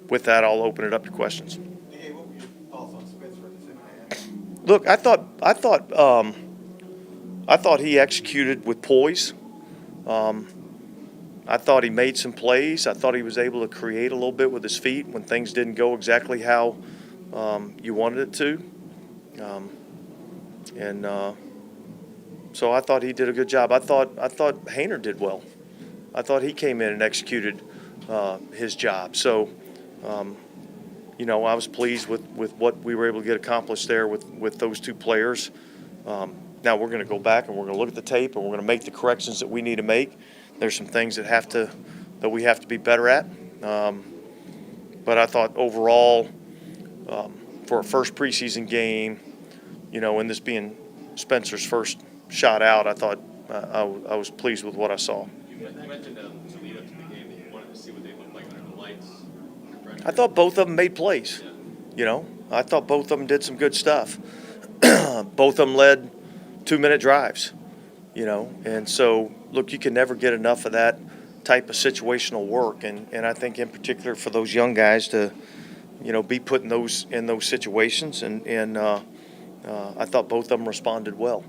with that, I'll open it up to questions. DA, what were your thoughts on Spencer in the second half? Look, I thought he executed with poise. I thought he made some plays. I thought he was able to create a little bit with his feet when things didn't go exactly how you wanted it to. So I thought he did a good job. I thought Haener did well. I thought he came in and executed his job. So, I was pleased with what we were able to get accomplished there with those two players. Now we're going to go back and we're going to look at the tape and we're going to make the corrections that we need to make. There's some things that we have to be better at. But I thought overall, for a first preseason game, and this being Spencer's first shot out, I thought I was pleased with what I saw. You mentioned to lead up to the game that you wanted to see what they looked like under the lights. I thought both of them made plays. I thought both of them did some good stuff. Both of them led 2-minute drives. And so, look, you can never get enough of that type of situational work. And I think in particular for those young guys to, be put in those situations. And I thought both of them responded well.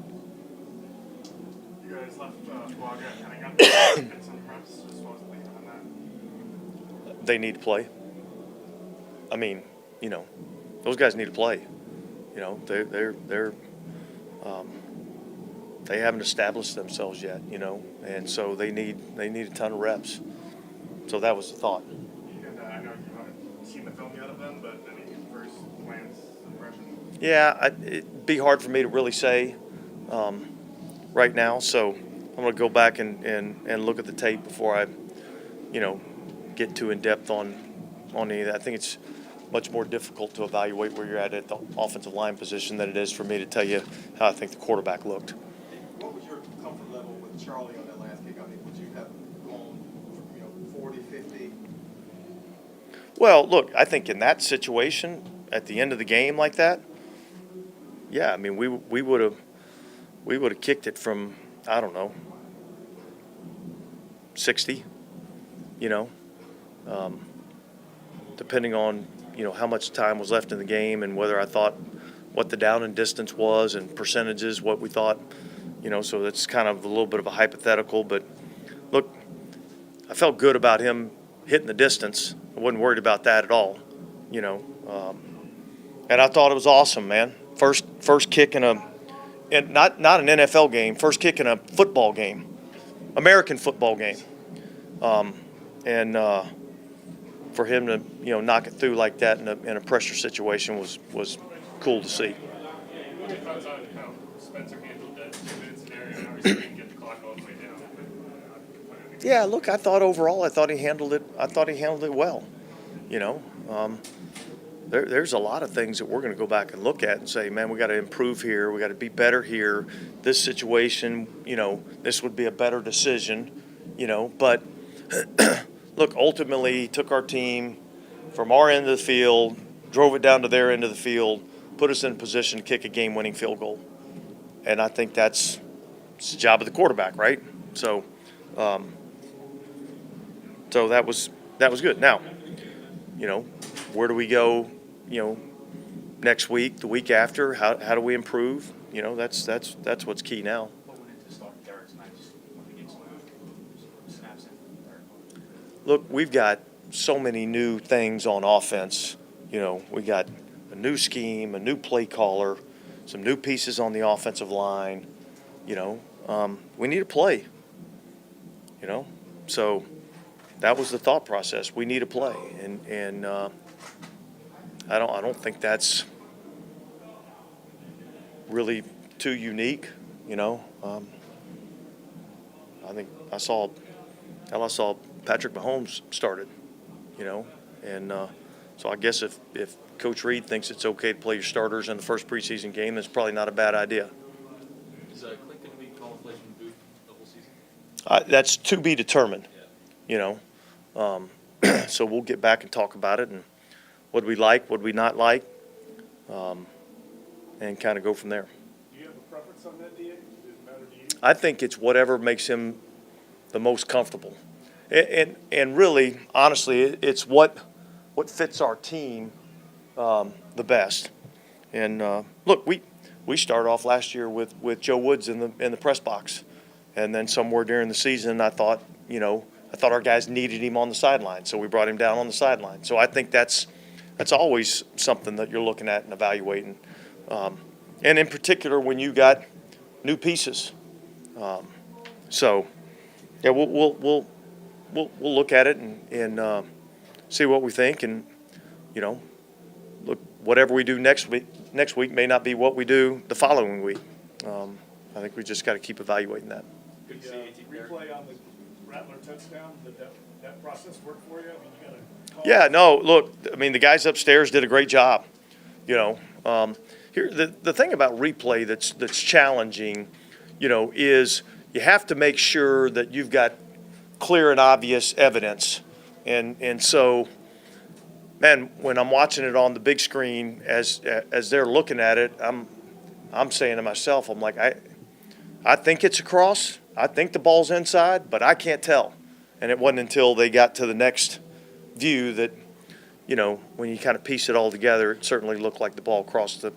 You guys left Waga and got some reps. Just what was the thinking on that? They need to play. I mean, those guys need to play. They haven't established themselves yet, and so they need a ton of reps. So that was the thought. And I know you haven't seen the film yet of them, but any first glance impression? Yeah, it'd be hard for me to really say right now. So I'm going to go back and look at the tape before I, get too in depth on any of that. I think it's much more difficult to evaluate where you're at the offensive line position than it is for me to tell you how I think the quarterback looked. What was your comfort level with Charlie on that last kick? I mean, would you have gone, 40, 50? Well, look, I think in that situation, at the end of the game like that, yeah, I mean, we would have kicked it from, I don't know, 60, depending on, how much time was left in the game and whether I thought what the down and distance was and percentages, what we thought, so that's kind of a little bit of a hypothetical. But, look, I felt good about him hitting the distance. I wasn't worried about that at all, and I thought it was awesome, man. First kick in not an NFL game, first kick in a football game, American football game. For him to knock it through like that in a pressure situation was cool to see. What are your thoughts on how Spencer handled that 2-minute scenario? Obviously, he didn't get the clock all the way down. Yeah, look, I thought overall, he handled it well. There's a lot of things that we're going to go back and look at and say, man, we got to improve here. We got to be better here. This situation, this would be a better decision, But look, ultimately, he took our team from our end of the field, drove it down to their end of the field, put us in a position to kick a game-winning field goal. And I think it's the job of the quarterback, right? So, so that was good. Now, where do we go? Next week, the week after, how do we improve? That's what's key now. What went into starting Derek tonight? Just wanted to get some snaps in Derek. Look, we've got so many new things on offense. We got a new scheme, a new play caller, some new pieces on the offensive line. We need to play. So that was the thought process. We need to play, and I don't think that's really too unique. I think I saw Patrick Mahomes started, and so I guess if Coach Reed thinks it's okay to play your starters in the first preseason game, that's probably not a bad idea. Is Clint going to be calling plays from the booth the whole season? That's to be determined, so we'll get back and talk about it and what we like, what we not like, and kind of go from there. Do you have a preference on that, DA? Does it matter to you? I think it's whatever makes him the most comfortable. And really, honestly, it's what fits our team the best. And look, we started off last year with Joe Woods in the press box, and then somewhere during the season, I thought our guys needed him on the sideline, so we brought him down on the sideline. So I think that's always something that you're looking at and evaluating, and in particular when you got new pieces. So yeah, we'll look at it and see what we think, and look, whatever we do next week may not be what we do the following week. I think we just got to keep evaluating that. Good to see you, replay on the Rattler touchdown. Did that process work for you? I mean, you got to call. Yeah, no, look, I mean, the guys upstairs did a great job. Here, the thing about replay that's challenging, is you have to make sure that you've got clear and obvious evidence, and so. Man, when I'm watching it on the big screen, as they're looking at it, I'm saying to myself, I'm like, I think it's across. I think the ball's inside, but I can't tell. And it wasn't until they got to the next view that, when you kind of piece it all together, it certainly looked like the ball crossed the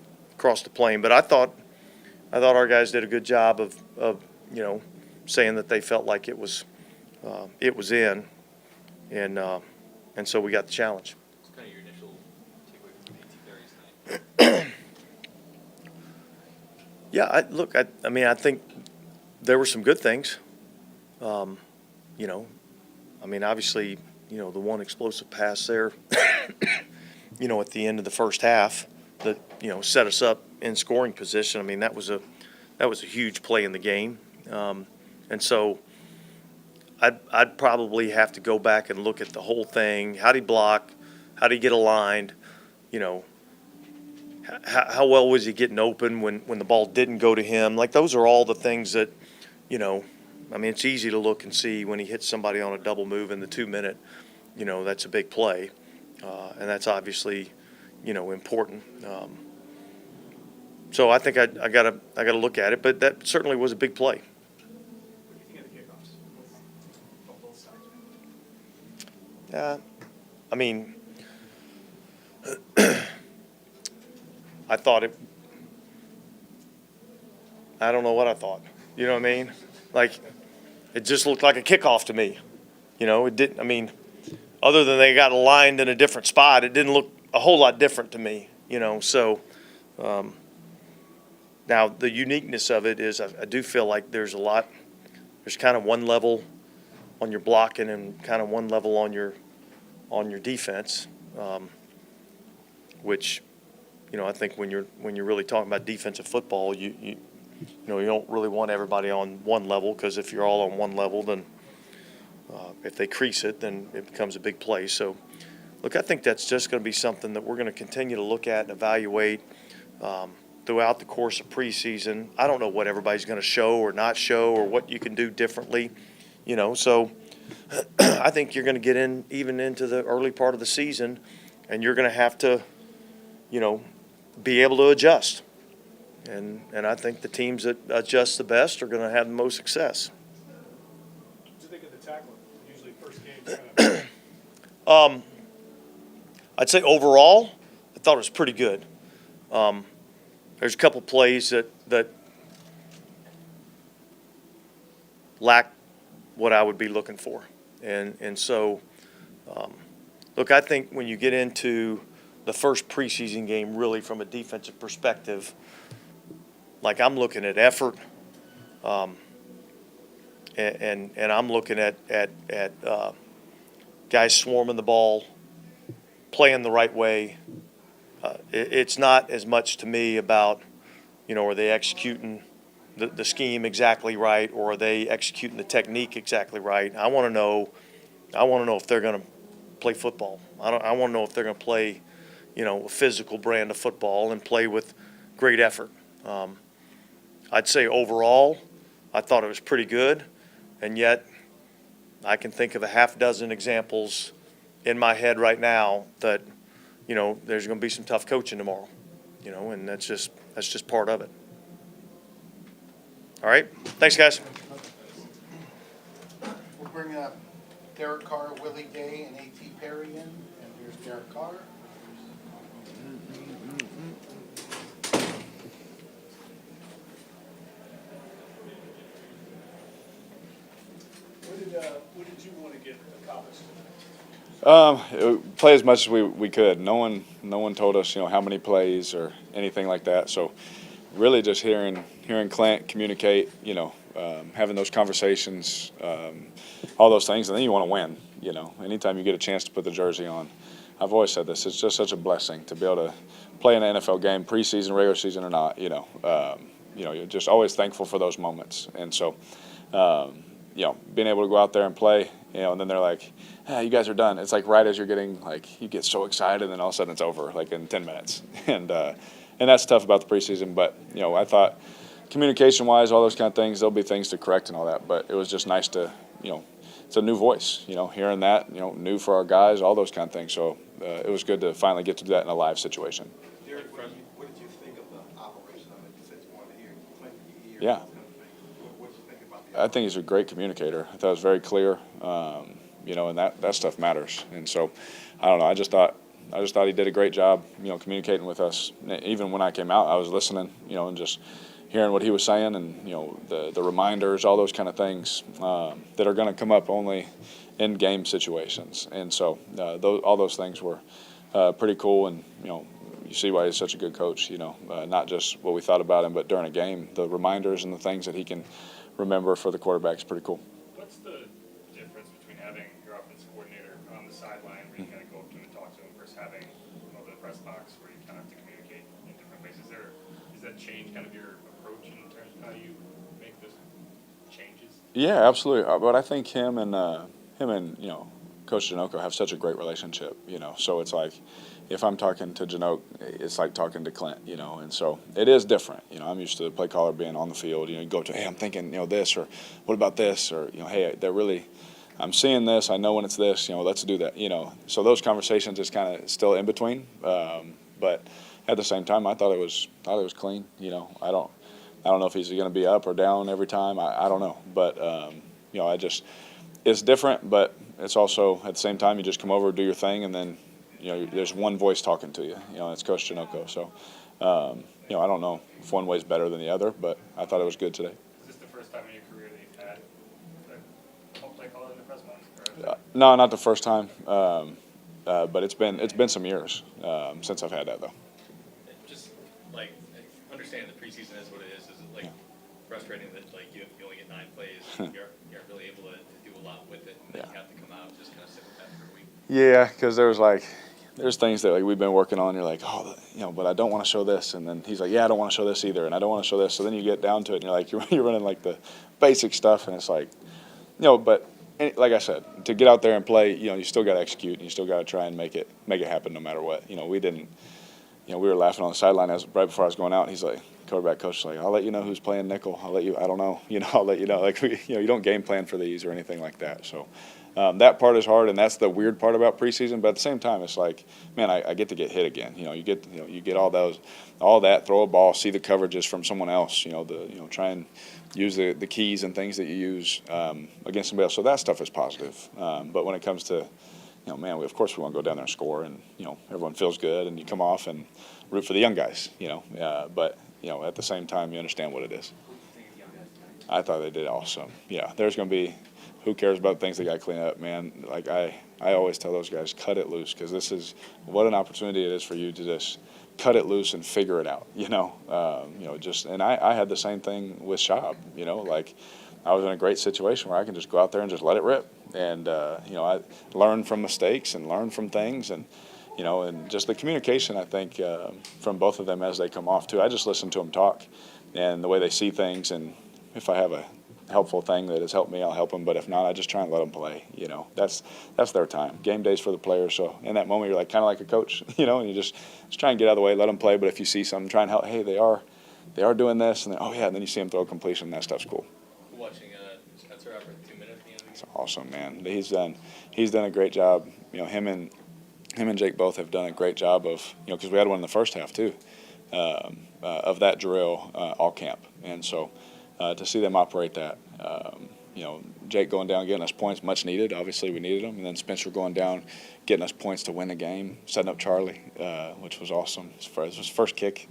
plane. But I thought our guys did a good job of saying that they felt like it was in, and so we got the challenge. Kind of your initial takeaway from the 18 carries tonight? Yeah, I think there were some good things. Obviously, the one explosive pass there, at the end of the first half that, set us up in scoring position. I mean, that was a huge play in the game. And so I'd probably have to go back and look at the whole thing. How'd he block? How'd he get aligned? How well was he getting open when the ball didn't go to him? Like, those are all the things that, it's easy to look and see when he hits somebody on a double move in the 2-minute, that's a big play. And that's obviously, important. So I think I gotta look at it, but that certainly was a big play. What do you think of the kickoffs on both sides? I thought I don't know what I thought. You know what I mean? Like, it just looked like a kickoff to me. It didn't, other than they got aligned in a different spot, it didn't look a whole lot different to me, So now the uniqueness of it is I do feel like there's kind of one level on your blocking and kind of one level on your defense, which, I think when you're really talking about defensive football, you don't really want everybody on one level, because if you're all on one level, then if they crease it, then it becomes a big play. So, look, I think that's just going to be something that we're going to continue to look at and evaluate throughout the course of preseason. I don't know what everybody's going to show or not show, or what you can do differently, So I think you're going to get even into the early part of the season, and you're going to have to, be able to adjust. And I think the teams that adjust the best are going to have the most success. What do you think of the tackling? Usually first game kind of. I'd say overall, I thought it was pretty good. There's a couple plays that lack what I would be looking for. And so, look, I think when you get into the first preseason game, really from a defensive perspective, like, I'm looking at effort, and I'm looking at guys swarming the ball, playing the right way. It's not as much to me about, are they executing the scheme exactly right, or are they executing the technique exactly right? I want to know if they're going to play football. I want to know if they're going to play, a physical brand of football and play with great effort. I'd say overall, I thought it was pretty good, and yet I can think of a half dozen examples in my head right now that, there's going to be some tough coaching tomorrow, and that's just part of it. All right. Thanks, guys. We'll bring Derek Carr, Willie Gay, and A.T. Perry in, and here's Derek Carr. What did you want to get accomplished? Play as much as we could. No one told us, how many plays or anything like that. So really just hearing Clint communicate, having those conversations, all those things, and then you want to win. Anytime you get a chance to put the jersey on, I've always said this. It's just such a blessing to be able to play in an NFL game, preseason, regular season or not. You're just always thankful for those moments. And so, being able to go out there and play, and then they're like, you guys are done. It's like right as you're getting, you get so excited, and then all of a sudden it's over, in 10 minutes. And that's tough about the preseason. But, I thought communication-wise, all those kind of things, there'll be things to correct and all that. But it was just nice to, it's a new voice, hearing that, new for our guys, all those kind of things. So it was good to finally get to do that in a live situation. Derek, what did you think of the operation? I mean, you said you wanted to hear Clint in your ear. Yeah. Those kind of things. What did you think about the I think he's a great communicator. I thought it was very clear, and that stuff matters. And so, I don't know. I just thought he did a great job, communicating with us. Even when I came out, I was listening, and just hearing what he was saying, and the reminders, all those kind of things that are going to come up only in game situations. And so, all those things were pretty cool. And you see why he's such a good coach. Not just what we thought about him, but during a game, the reminders and the things that he can remember for the quarterback is pretty cool. What's the difference between having your offensive coordinator on the sideline where you kind of go up to him and talk to him versus having him over the press box where you kind of have to communicate in different ways? Does that change kind of your approach in terms of how you make those changes? Yeah, absolutely. But I think him and Coach Janoko have such a great relationship. So it's like if I'm talking to Janok, it's like talking to Clint. And so it is different. I'm used to the play caller being on the field. You go to, hey, I'm thinking, this, or what about this, or hey, I'm seeing this. I know when it's this. Let's do that. So those conversations is kind of still in between. But at the same time, I thought it was clean. I don't know if he's going to be up or down every time. I don't know. But it's different. But it's also at the same time you just come over, do your thing, and then there's one voice talking to you. It's Coach Janoko. So I don't know if one way's better than the other, but I thought it was good today. Is this the first time in your career that you've had a home play caller in the press box? No, not the first time. But it's been some years since I've had that though. Just understanding the preseason is what it is. Is it frustrating that you only get 9 plays, you aren't really able to do a lot with it, and then you have to come out and just kind of sit with that for a week? Yeah, because there's things that we've been working on. You're like, but I don't want to show this, and then he's like, yeah, I don't want to show this either, and I don't want to show this. So then you get down to it, and you're like, you're running the basic stuff, and it's like, but like I said, to get out there and play, you still got to execute, and you still got to try and make it happen no matter what. We didn't. We were laughing on the sideline right before I was going out. He's like, quarterback coach is like, I'll let you know who's playing nickel. I don't know. I'll let you know. You don't game plan for these or anything like that. So that part is hard, and that's the weird part about preseason. But at the same time, it's like, man, I get to get hit again. You get all that, throw a ball, see the coverages from someone else. Try and use the keys and things that you use against somebody else. So that stuff is positive. But when it comes to man, of course we want to go down there and score, and everyone feels good, and you come off and root for the young guys. But at the same time, you understand what it is. I thought they did awesome. Yeah, there's going to be, who cares about things they got to clean up, man? I always tell those guys, cut it loose, because this is what an opportunity it is for you to just cut it loose and figure it out. And I had the same thing with Schaub. I was in a great situation where I can just go out there and just let it rip. And, I learn from mistakes and learn from things. And, and just the communication, I think, from both of them as they come off, too. I just listen to them talk and the way they see things. And if I have a helpful thing that has helped me, I'll help them. But if not, I just try and let them play. That's their time. Game day's for the players. So in that moment, you're kind of like a coach, and you just try and get out of the way, let them play. But if you see something, try and help. Hey, they are doing this. And then, and then you see them throw a completion. That stuff's cool. Watching Spencer out for 2 minutes at the end of the game. It's awesome, man. He's done a great job. Him and Jake both have done a great job of, because we had one in the first half too, of that drill all camp. And so to see them operate that, Jake going down, getting us points, much needed. Obviously, we needed them. And then Spencer going down, getting us points to win the game, setting up Charlie, which was awesome. It was his first kick.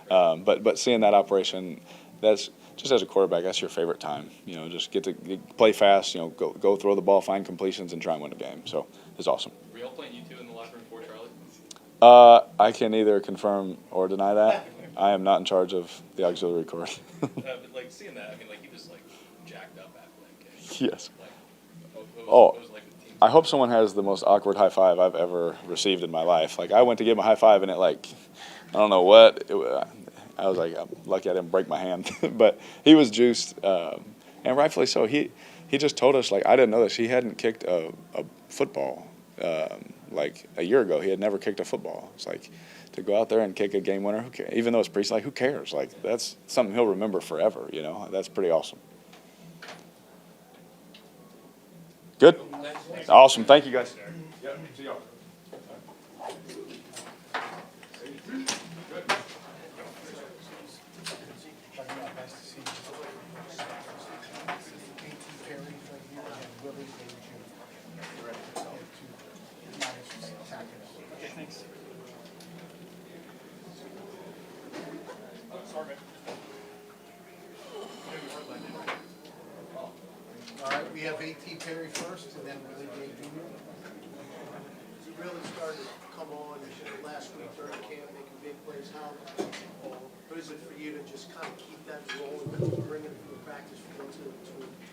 But seeing that operation, that's just as a quarterback, that's your favorite time. Just get to play fast, go throw the ball, find completions, and try and win the game. So it's awesome. Were y'all playing you two in the locker room for Charlie? I can neither confirm or deny that. I am not in charge of the auxiliary cord. But like seeing that, I mean, like he just like jacked up after that kick. Yes. Like, what Oh, was it like with the team? I hope someone has the most awkward high five I've ever received in my life. Like I went to give him a high five and it I don't know what. I was like, I'm lucky I didn't break my hand. But he was juiced, and rightfully so. He just told us, like, I didn't know this. He hadn't kicked a football like a year ago. He had never kicked a football. It's like to go out there and kick a game winner. Even though it's preseason, like who cares? Like that's something he'll remember forever. That's pretty awesome. Good. Awesome. Thank you guys. Yep. See y'all. All right, we have A.T. Perry first, and then Willie Gay Jr. He really started to come on last week during camp, making big plays. How is it for you to just kind of keep that rolling, bringing it from the practice field to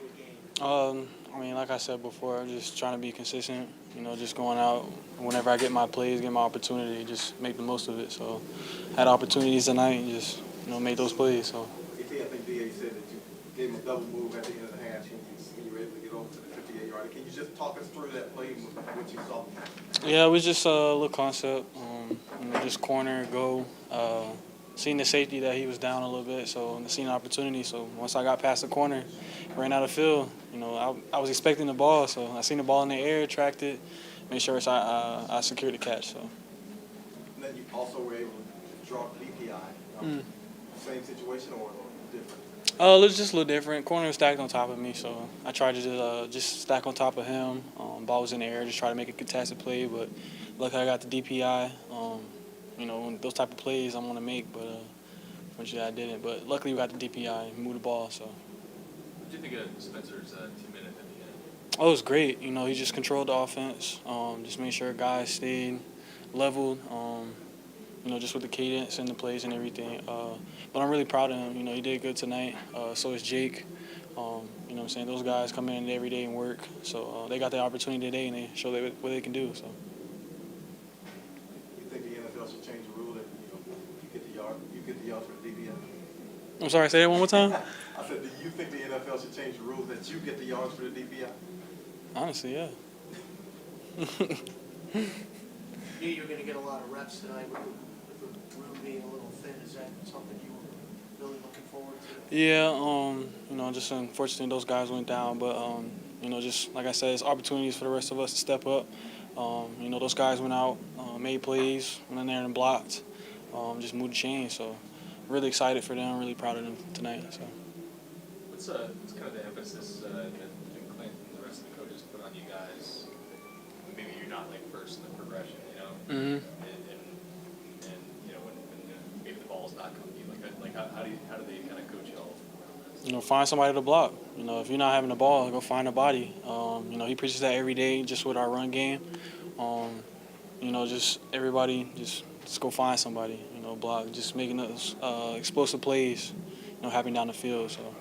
a game? I mean, like I said before, I'm just trying to be consistent. Just going out whenever I get my plays, get my opportunity, just make the most of it. So, had opportunities tonight, and just made those plays. So. I think DA said that you gave him a double move at the end of the half when you were able to get over to the 58-yard. Can you just talk us through that play and what you saw? Yeah, it was just a little concept. Just corner, go. Seeing the safety that he was down a little bit, so seeing the opportunity. So once I got past the corner, ran out of field. I was expecting the ball, so I seen the ball in the air, tracked it, made sure I secured the catch. So. And then you also were able to draw DPI. Same situation or different? It was just a little different. Corner was stacked on top of me, so I tried to just stack on top of him. Ball was in the air, just try to make a contested play, but luckily I got the DPI. Those type of plays I want to make, but unfortunately I didn't. But luckily we got the DPI and moved the ball. So. What do you think of Spencer's 2-minute at the end? Oh, it was great. He just controlled the offense. Just made sure guys stayed leveled. Just with the cadence and the plays and everything. But I'm really proud of him. He did good tonight. So is Jake. Those guys come in every day and work. So they got the opportunity today and they show what they can do. So. You think the NFL should change the rule that you get the yards for the DPI? I'm sorry, say that one more time? I said, do you think the NFL should change the rules that you get the yards for the DPI? Honestly, yeah. You're going to get a lot of reps tonight with the room being a little thin. Is that something you were really looking forward to? Yeah, just unfortunately those guys went down. But, just like I said, it's opportunities for the rest of us to step up. Those guys went out, made plays, went in there and blocked, just moved the chain. So really excited for them, really proud of them tonight. So. What's kind of the emphasis that Clint and the rest of the coaches put on you guys? Maybe you're not like first in the progression, Mm-hmm. and when maybe the ball's not coming to you, how do they kind of coach y'all? Find somebody to block. If you're not having the ball, go find a body. He preaches that every day, just with our run game. Just everybody, just go find somebody. Block, just making those explosive plays. Happening down the field. So.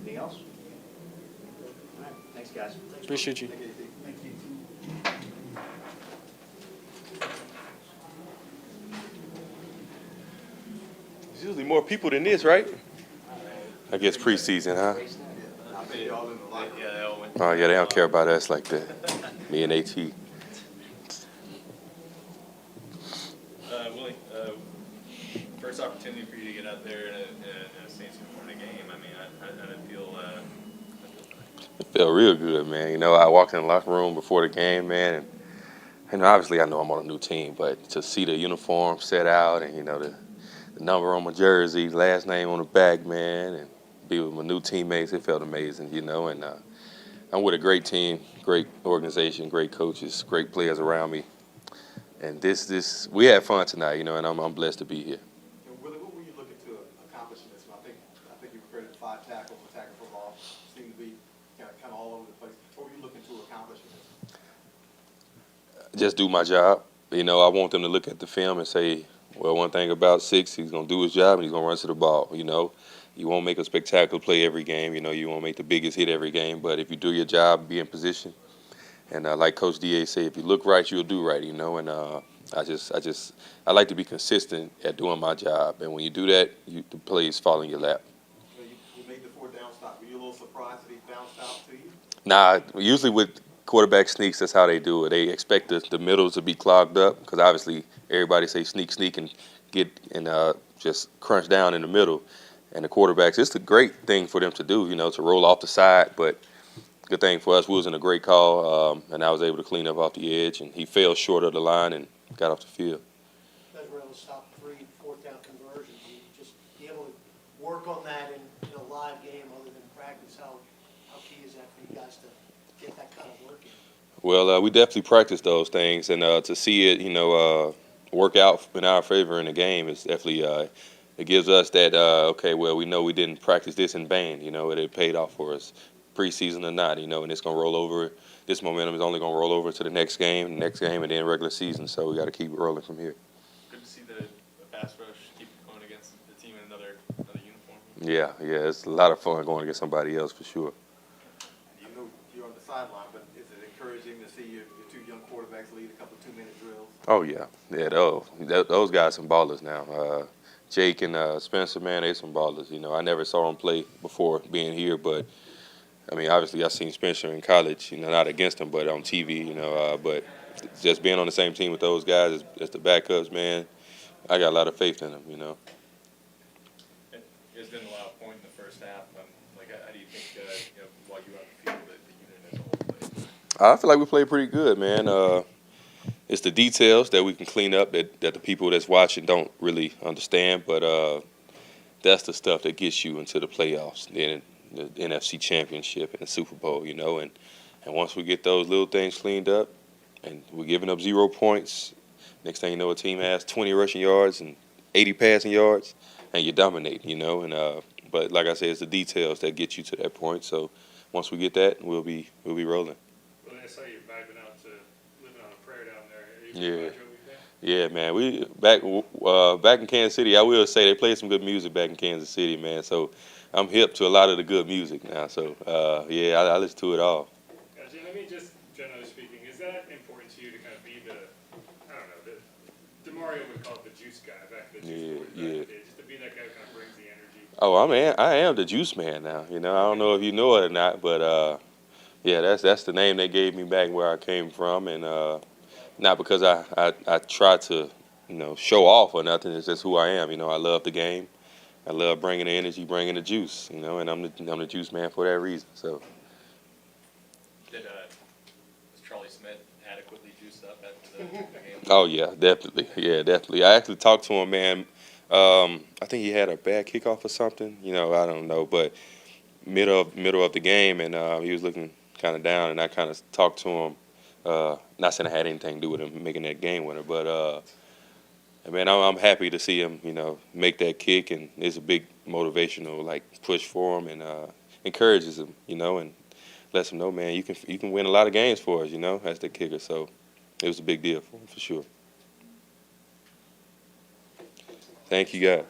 Anything else? All right, thanks, guys. Appreciate you. Thank you. There's usually more people than this, right? I guess preseason, huh? Yeah, they all went. Oh, yeah, they don't care about us like that. Me and AT. Willie, first opportunity for you to get out there in a Saints in a game. I mean, how did it feel? It felt real good, man. I walked in the locker room before the game, man, and obviously I know I'm on a new team, but to see the uniform set out and, the number on my jersey, last name on the back, man, and be with my new teammates. It felt amazing, you know, and I'm with a great team, great organization, great coaches, great players around me. And we had fun tonight, you know, and I'm blessed to be here. And Willie, what were you looking to accomplish in this one? I think you credited 5 tackles, a tackle for loss. Seemed to be kind of all over the place. What were you looking to accomplish in this? Just do my job. You know, I want them to look at the film and say, well, one thing about Six, he's going to do his job and he's going to run to the ball, you know. You won't make a spectacular play every game, you know. You won't make the biggest hit every game, but if you do your job, be in position. And like Coach D.A. said, if you look right, you'll do right, you know. And I like to be consistent at doing my job. And when you do that, the plays fall in your lap. You made the 4th down stop. Were you a little surprised that he bounced out to you? Nah, usually with quarterback sneaks, that's how they do it. They expect the middles to be clogged up because obviously everybody say sneak and get and just crunch down in the middle. And the quarterbacks, it's a great thing for them to do, you know, to roll off the side. But good thing for us, we was in a great call, and I was able to clean up off the edge. And he fell short of the line and got off the field. You guys were able to stop 3 4th down conversions. You just be able to work on that in a live game other than practice. How key is that for you guys to get that kind of work in? Well, we definitely practice those things, and to see it, you know, work out in our favor in the game is definitely it gives us that okay, well, we know we didn't practice this in vain, you know, it paid off for us, preseason or not, you know, and it's gonna roll over. This momentum is only gonna roll over to the next game, and then regular season. So we got to keep it rolling from here. Good to see the pass rush keep going against the team in another uniform. Yeah, it's a lot of fun going against somebody else for sure. You know you're on the sideline, but is it encouraging to see your 2 young quarterbacks lead a couple of 2-minute drills? Oh yeah, those guys some ballers now. Jake and Spencer, man, they some ballers. You know, I never saw them play before being here, but I mean, obviously I seen Spencer in college. You know, not against him, but on TV. You know, but just being on the same team with those guys as the backups, man, I got a lot of faith in them. You know. You guys didn't allow a point in the first half. Like, how do you think, while you were on the field, the unit as a whole played? I feel like we played pretty good, man. It's the details that we can clean up that the people that's watching don't really understand, but that's the stuff that gets you into the playoffs, then the NFC Championship and the Super Bowl, you know. And once we get those little things cleaned up and we're giving up 0 points, next thing you know, a team has 20 rushing yards and 80 passing yards, and you dominate, you know. And but like I said, it's the details that get you to that point. So once we get that, we'll be rolling. Well, I saw you vibing out to living on a prayer down there. Are you Yeah. glad you're over there? Yeah, man. We back in Kansas City. I will say they play some good music back in Kansas City, man. So I'm hip to a lot of the good music now. So yeah, I listen to it all. Gotcha. And I mean, just generally speaking, is that important to you to kind of be the, I don't know, DeMario would call it the juice guy back in the juice board back in the day, just to be that guy who kind of brings the energy? Oh, I am the juice man now. You know, I don't know if you know it or not, but yeah, that's the name they gave me back where I came from, and not because I try to, you know, show off or nothing. It's just who I am. You know, I love the game. I love bringing the energy, bringing the juice. You know, and I'm the juice man for that reason. So. Was Charlie Smith adequately juiced up after the game? Oh yeah, definitely. Yeah, definitely. I actually talked to him, man. I think he had a bad kickoff or something. You know, I don't know, but middle of the game, and he was looking kind of down, and I kind of talked to him. Not saying I had anything to do with him making that game winner, but man, I'm happy to see him, you know, make that kick, and it's a big motivational like push for him, and encourages him, you know, and lets him know, man, you can win a lot of games for us, you know, as the kicker. So it was a big deal for him for sure. Thank you, guys.